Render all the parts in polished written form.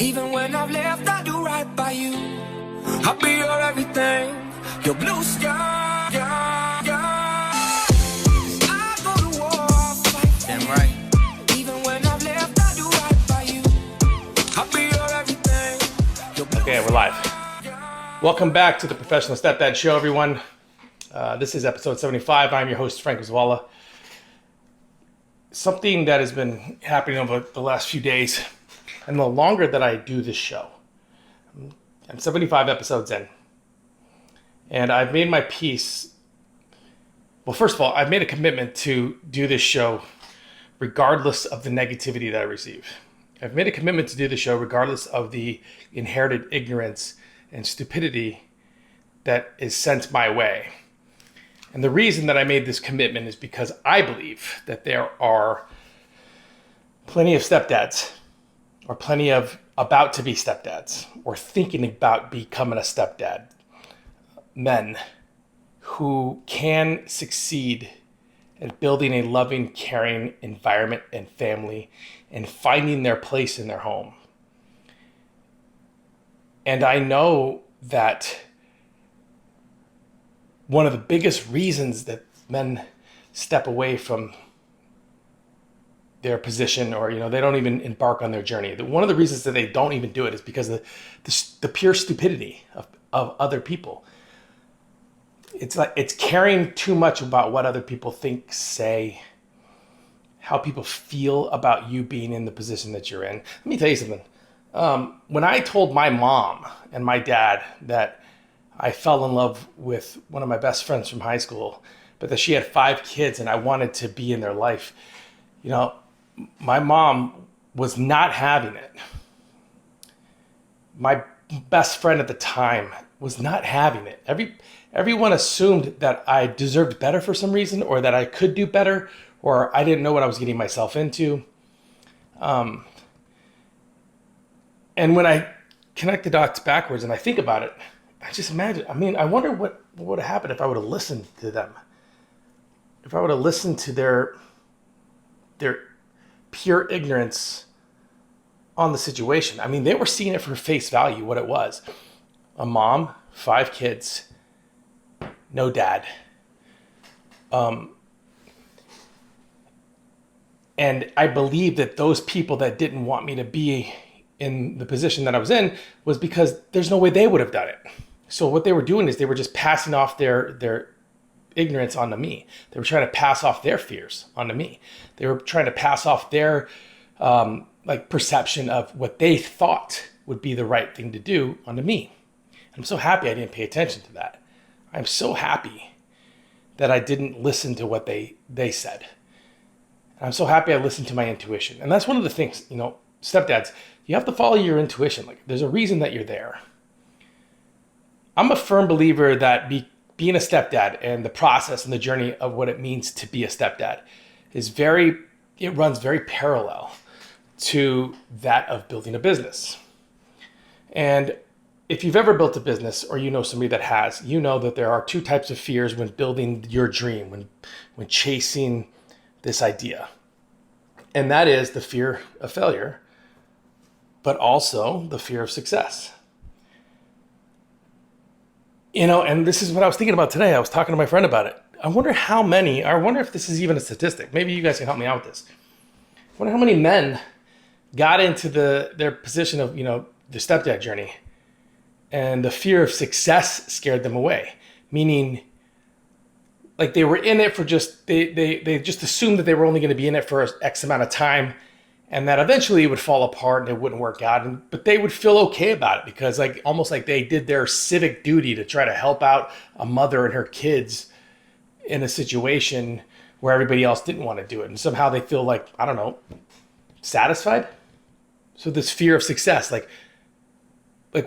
Even when I've left, I do right by you. I'll be your everything, your blue sky. I go to war, I'll fight. Damn right. Even when I've left, I do right by you. I'll be your everything, your blue Okay, we're live. Welcome back to the Professional Stepdad Show, everyone. This is episode 75. I'm your host, Frank Oswala. Something that has been happening over the last few days, and the longer that I do this show, I'm 75 episodes in, and I've made my peace. Well, first of all, I've made a commitment to do this show regardless of the negativity that I receive. I've made a commitment to do the show regardless of the inherited ignorance and stupidity that is sent my way. And the reason that I made this commitment is because I believe that there are plenty of stepdads, or plenty of about to be stepdads, or thinking about becoming a stepdad, men who can succeed at building a loving, caring environment and family and finding their place in their home. And I know that one of the biggest reasons that men step away from their position, or they don't even embark on their journey, one of the reasons that they don't even do it is because of the pure stupidity of other people. It's like it's caring too much about what other people think, say, how people feel about you being in the position that you're in. Let me tell you something. When I told my mom and my dad that I fell in love with one of my best friends from high school, but that she had 5 kids and I wanted to be in their life, my mom was not having it. My best friend at the time was not having it. Everyone assumed that I deserved better for some reason, or that I could do better, or I didn't know what I was getting myself into. And when I connect the dots backwards and I think about it, I just imagine, I wonder what would have happened if I would have listened to them. If I would have listened to their pure ignorance on the situation. They were seeing it for face value, what it was. A mom, 5 kids, no dad. And I believe that those people that didn't want me to be in the position that I was in was because there's no way they would have done it. So what they were doing is they were just passing off their ignorance onto me. They were trying to pass off their fears onto me. They were trying to pass off their perception of what they thought would be the right thing to do onto me. I'm so happy I didn't pay attention to that. I'm so happy that I didn't listen to what they said. I'm so happy I listened to my intuition. And that's one of the things, stepdads, you have to follow your intuition. There's a reason that you're there. I'm a firm believer that being a stepdad and the process and the journey of what it means to be a stepdad it runs very parallel to that of building a business. And if you've ever built a business, or somebody that has, that there are 2 types of fears when building your dream, when chasing this idea. And that is the fear of failure, but also the fear of success. And this is what I was thinking about today. I was talking to my friend about it. I wonder if this is even a statistic. Maybe you guys can help me out with this. I wonder how many men got into their position of, the stepdad journey, and the fear of success scared them away. Meaning, they were in it for they just assumed that they were only going to be in it for X amount of time, and that eventually it would fall apart and it wouldn't work out. But they would feel okay about it because almost like they did their civic duty to try to help out a mother and her kids in a situation where everybody else didn't want to do it. And somehow they feel satisfied. So this fear of success,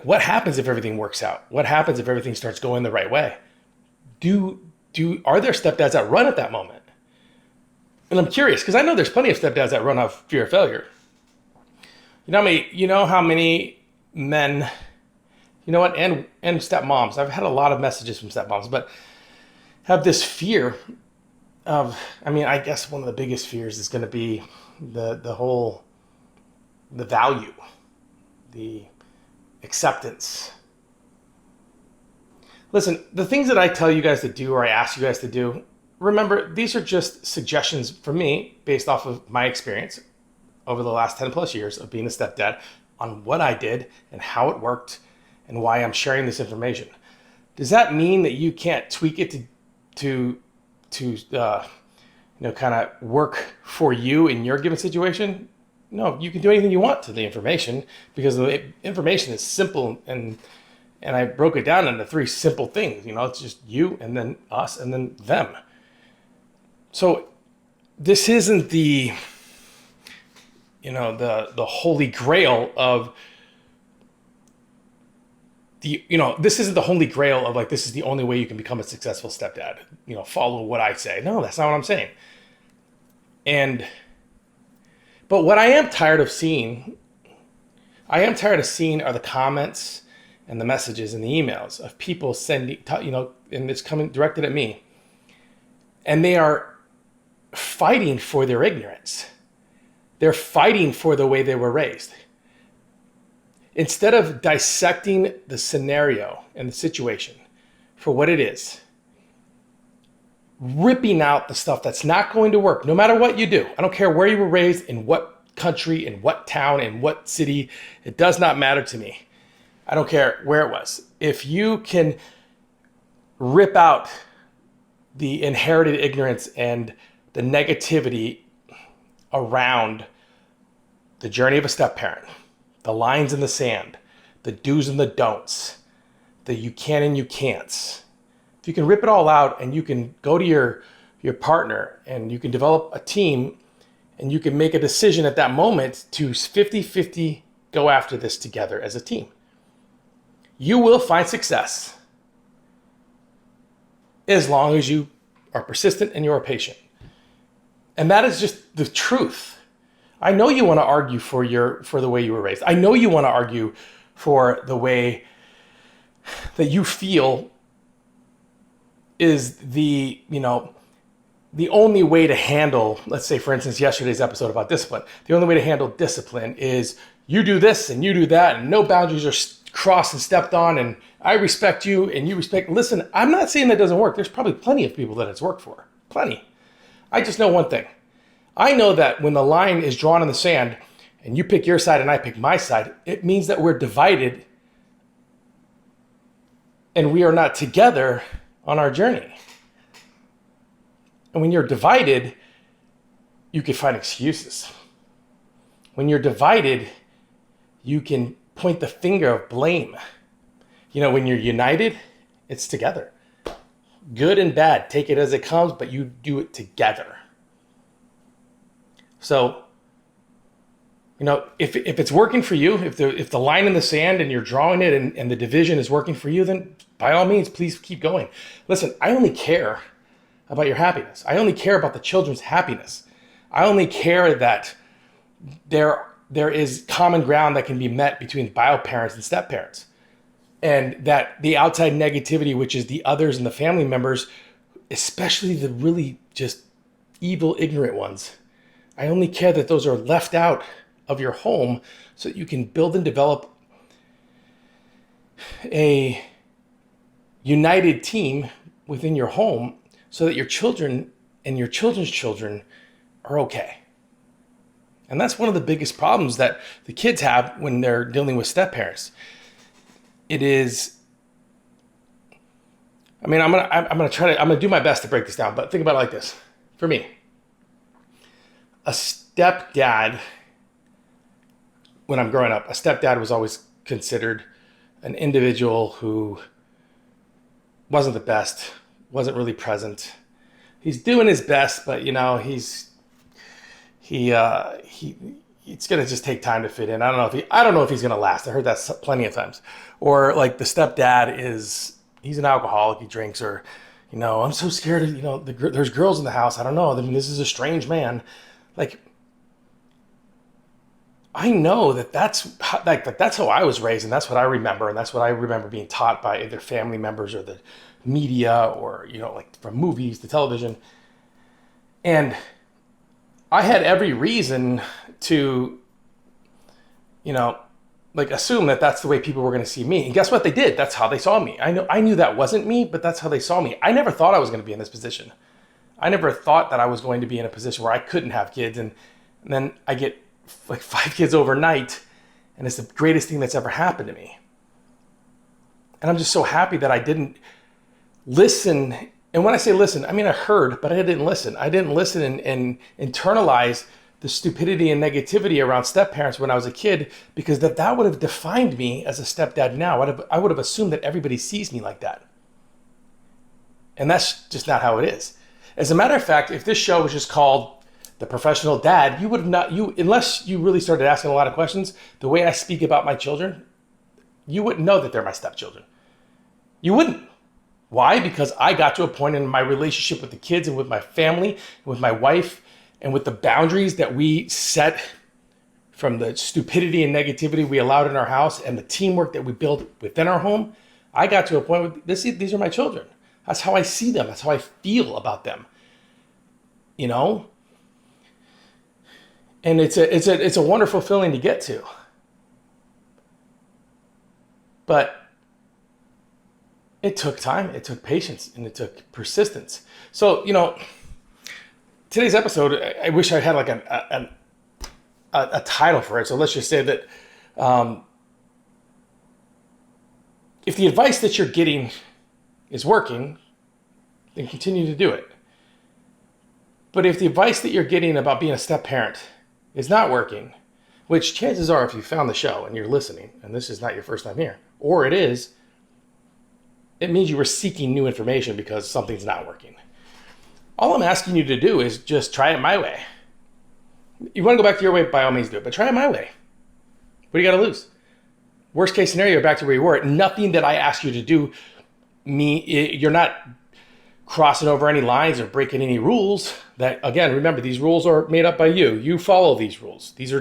what happens if everything works out? What happens if everything starts going the right way? Are there stepdads that run at that moment? And I'm curious, because I know there's plenty of stepdads that run off fear of failure. You know how many men, and stepmoms, I've had a lot of messages from stepmoms, but have this fear of, I guess one of the biggest fears is going to be the value the acceptance. Listen, the things that I tell you guys to do or I ask you guys to do, remember, these are just suggestions from me based off of my experience over the last 10 plus years of being a stepdad on what I did and how it worked and why I'm sharing this information. Does that mean that you can't tweak it to kind of work for you in your given situation? No, you can do anything you want to the information because the information is simple and I broke it down into 3 simple things. It's just you and then us and then them. So this isn't the holy grail of this isn't the holy grail of like, this is the only way you can become a successful stepdad. Follow what I say. No, that's not what I'm saying. But what I am tired of seeing are the comments and the messages and the emails of people sending, and it's coming directed at me. And they are fighting for their ignorance. They're fighting for the way they were raised. Instead of dissecting the scenario and the situation for what it is, ripping out the stuff that's not going to work, no matter what you do. I don't care where you were raised, in what country, in what town, in what city. It does not matter to me. I don't care where it was. If you can rip out the inherited ignorance and the negativity around the journey of a step-parent, the lines in the sand, the do's and the don'ts, the you can and you can'ts. If you can rip it all out and you can go to your partner and you can develop a team and you can make a decision at that moment to 50-50 go after this together as a team, you will find success as long as you are persistent and you're patient. And that is just the truth. I know you want to argue for the way you were raised. I know you want to argue for the way that you feel is the only way to handle, let's say, for instance, yesterday's episode about discipline. The only way to handle discipline is you do this and you do that and no boundaries are crossed and stepped on and I respect you and you respect. Listen, I'm not saying that doesn't work. There's probably plenty of people that it's worked for. Plenty. I just know one thing. I know that when the line is drawn in the sand and you pick your side and I pick my side, it means that we're divided and we are not together on our journey. And when you're divided, you can find excuses. When you're divided, you can point the finger of blame. When you're united, it's together. Good and bad, take it as it comes, but you do it together. So, if it's working for you, if the line in the sand and you're drawing it and the division is working for you, then by all means, please keep going. Listen, I only care about your happiness. I only care about the children's happiness. I only care that there is common ground that can be met between bio parents and step parents. And that the outside negativity, which is the others and the family members, especially the really just evil, ignorant ones, I only care that those are left out of your home so that you can build and develop a united team within your home so that your children and your children's children are okay. And that's one of the biggest problems that the kids have when they're dealing with step parents. It is, I'm gonna do my best to break this down, but think about it like this. For me, a stepdad, when I'm growing up, a stepdad was always considered an individual who wasn't the best, wasn't really present. He's doing his best, but it's gonna just take time to fit in. I don't know if he's gonna last. I heard that plenty of times. Or like the stepdad he's an alcoholic, he drinks, or I'm so scared of there's girls in the house. I don't know. I mean, this is a strange man. Like, I know that's how I was raised, and that's what I remember, and that's what I remember being taught by either family members or the media, or like from movies, the television. And I had every reason to like assume that that's the way people were going to see me. And guess what they did? That's how they saw me. I knew that wasn't me, but that's how they saw me. I never thought I was going to be in this position. I never thought that I was going to be in a position where I couldn't have kids. And then I get like 5 kids overnight, and it's the greatest thing that's ever happened to me. And I'm just so happy that I didn't listen. And when I say listen, I mean I heard, but I didn't listen. I didn't listen and internalize the stupidity and negativity around step-parents when I was a kid, because that would have defined me as a stepdad now. I would have assumed that everybody sees me like that. And that's just not how it is. As a matter of fact, if this show was just called The Professional Dad, you would not, unless you really started asking a lot of questions, the way I speak about my children, you wouldn't know that they're my stepchildren. You wouldn't. Why? Because I got to a point in my relationship with the kids and with my family, and with my wife, and with the boundaries that we set from the stupidity and negativity we allowed in our house and the teamwork that we built within our home. I got to a point where these are my children. That's how I see them. That's how I feel about them. You know? And it's a wonderful feeling to get to. But it took time, it took patience, and it took persistence. So, you know, today's episode, I wish I had like a title for it. So let's just say that if the advice that you're getting is working, then continue to do it. But if the advice that you're getting about being a step parent is not working, which chances are if you found the show and you're listening, and this is not your first time here, or it is, it means you were seeking new information because something's not working. All I'm asking you to do is just try it my way. You want to go back to your way, by all means do it, but try it my way. What do you got to lose? Worst case scenario, you're back to where you were. Nothing that I ask you to do, you're not crossing over any lines or breaking any rules. That, again, remember, these rules are made up by you. You follow these rules. These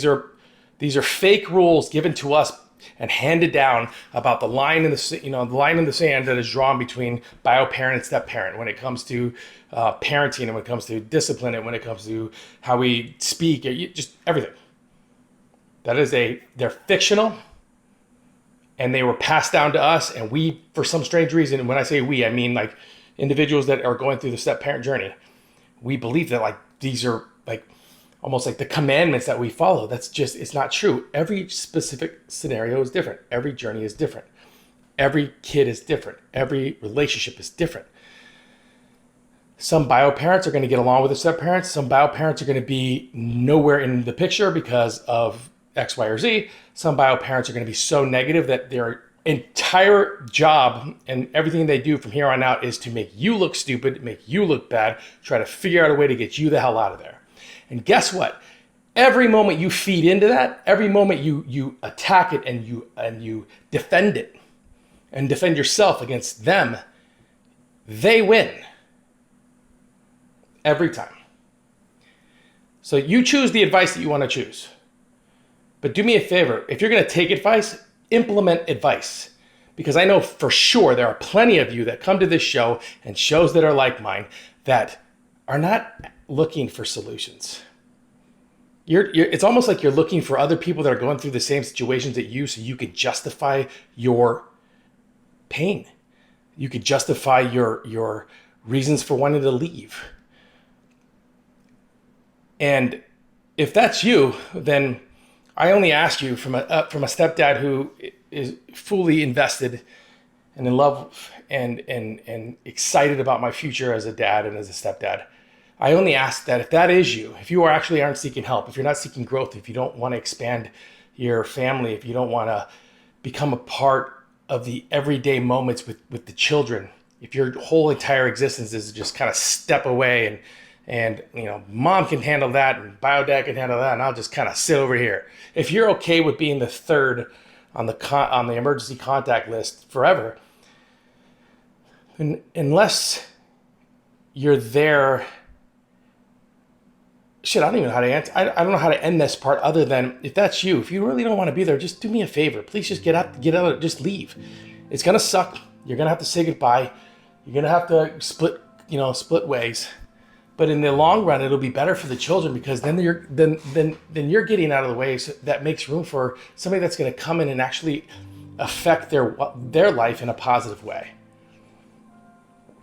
are fake rules given to us and handed down about the line in the sand that is drawn between bio parent and step parent when it comes to parenting, and when it comes to discipline, and when it comes to how we speak, just everything. They're fictional, and they were passed down to us, and we, for some strange reason, and when I say we, I mean like individuals that are going through the step parent journey, we believe that like these are like almost like the commandments that we follow. It's not true. Every specific scenario is different. Every journey is different. Every kid is different. Every relationship is different. Some bio parents are going to get along with the step parents. Some bio parents are going to be nowhere in the picture because of X, Y, or Z. Some bio parents are going to be so negative that their entire job and everything they do from here on out is to make you look stupid, make you look bad, try to figure out a way to get you the hell out of there. And guess what? Every moment you feed into that, every moment you attack it and you defend it and defend yourself against them, they win. Every time. So you choose the advice that you want to choose. But do me a favor, if you're going to take advice, implement advice. Because I know for sure there are plenty of you that come to this show and shows that are like mine that are not looking for solutions. It's almost like you're looking for other people that are going through the same situations that you, so you can justify your pain. You could justify your reasons for wanting to leave. And if that's you, then I only ask you from a stepdad who is fully invested and in love and excited about my future as a dad and as a stepdad. I only ask that if that is you, if you aren't seeking help, if you're not seeking growth, if you don't want to expand your family, if you don't want to become a part of the everyday moments with the children, if your whole entire existence is just kind of step away and mom can handle that and bio dad can handle that, and I'll just kind of sit over here. If you're okay with being the third on the emergency contact list forever, then unless you're there, I don't even know how to answer. I don't know how to end this part other than if that's you, if you really don't want to be there, just do me a favor. Please just get out, just leave. It's going to suck. You're going to have to say goodbye. You're going to have to split ways. But in the long run, it'll be better for the children, because then you're getting out of the way. So that makes room for somebody that's going to come in and actually affect their life in a positive way.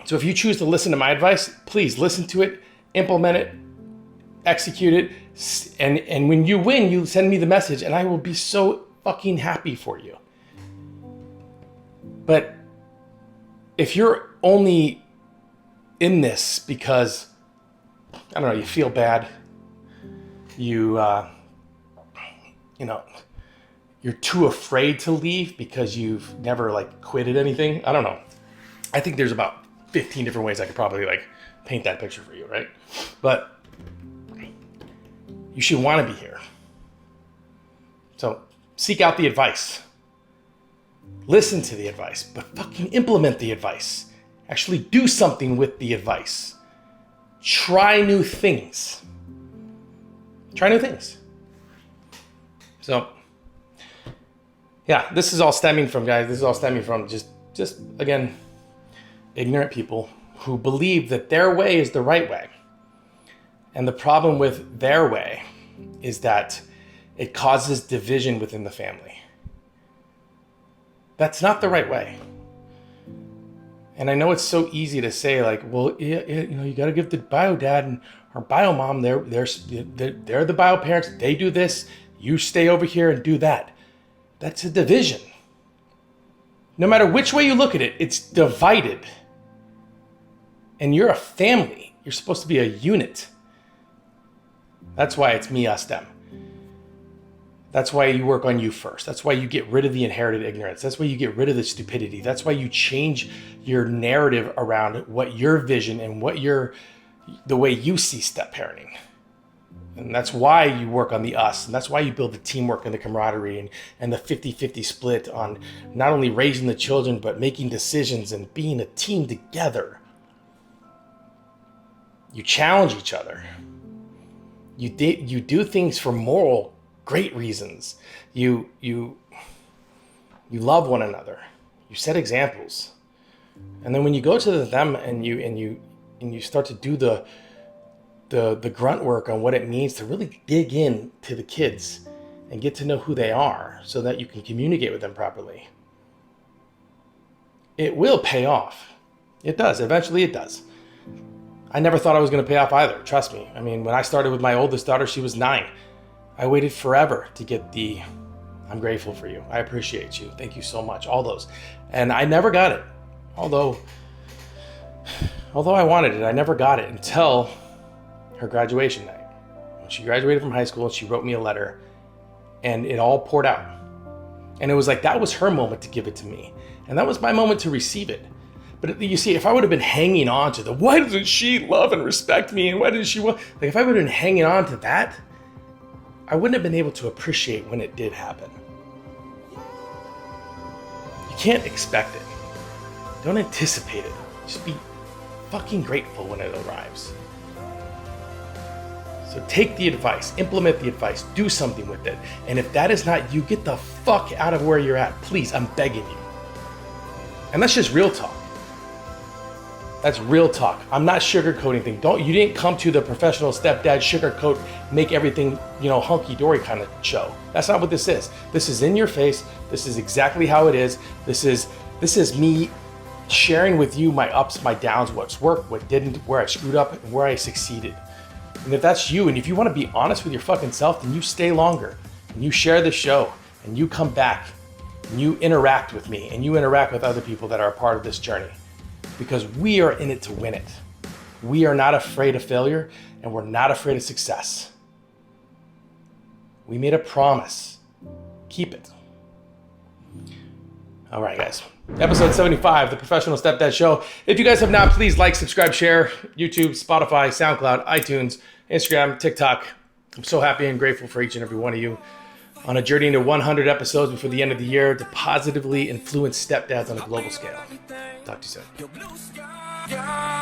So if you choose to listen to my advice, please listen to it, implement it, execute it, and when you win, you send me the message, and I will be so fucking happy for you. But if you're only in this because, I don't know, you feel bad, you're too afraid to leave because you've never like quitted anything. I don't know. I think there's about 15 different ways I could probably like paint that picture for you, right? But you should want to be here. So seek out the advice. Listen to the advice, but fucking implement the advice. Actually do something with the advice. Try new things. Try new things. So, yeah, this is all stemming from, guys, just again, ignorant people who believe that their way is the right way. And the problem with their way is that it causes division within the family. That's not the right way. And I know it's so easy to say, like, well, you got to give the bio dad and or bio mom, they're the bio parents. They do this. You stay over here and do that. That's a division. No matter which way you look at it, it's divided. And you're a family. You're supposed to be a unit. That's why it's me, us, them. That's why you work on you first. That's why you get rid of the inherited ignorance. That's why you get rid of the stupidity. That's why you change your narrative around what your vision and the way you see step parenting. And that's why you work on the us. And that's why you build the teamwork and the camaraderie and the 50-50 split on not only raising the children, but making decisions and being a team together. You challenge each other. You do things for moral great reasons. You love one another. You set examples. And then when you go to them and you start to do the grunt work on what it means to really dig in to the kids and get to know who they are so that you can communicate with them properly, it will pay off. It does. Eventually it does. I never thought I was going to pay off either. Trust me. I mean, when I started with my oldest daughter, she was 9. I waited forever to get I'm grateful for you. I appreciate you. Thank you so much. All those. And I never got it. Although I wanted it, I never got it until her graduation night. When she graduated from high school, she wrote me a letter and it all poured out. And it was like, that was her moment to give it to me. And that was my moment to receive it. But you see, if I would have been hanging on to why doesn't she love and respect me? And why doesn't she want, like if I would have been hanging on to that, I wouldn't have been able to appreciate when it did happen. You can't expect it. Don't anticipate it. Just be fucking grateful when it arrives. So take the advice, implement the advice, do something with it. And if that is not you, get the fuck out of where you're at. Please, I'm begging you. And that's just real talk. That's real talk. I'm not sugarcoating things. You didn't come to the professional stepdad sugarcoat, make everything, hunky-dory kind of show. That's not what this is. This is in your face. This is exactly how it is. This is me sharing with you my ups, my downs, what's worked, what didn't, where I screwed up, and where I succeeded. And if that's you, and if you want to be honest with your fucking self, then you stay longer, and you share the show, and you come back, and you interact with me, and you interact with other people that are a part of this journey. Because we are in it to win it. We are not afraid of failure, and we're not afraid of success. We made a promise. Keep it. All right, guys. Episode 75, The Professional Stepdad Show. If you guys have not, please like, subscribe, share, YouTube, Spotify, SoundCloud, iTunes, Instagram, TikTok. I'm so happy and grateful for each and every one of you on a journey to 100 episodes before the end of the year to positively influence stepdads on a global scale. Talk to you soon.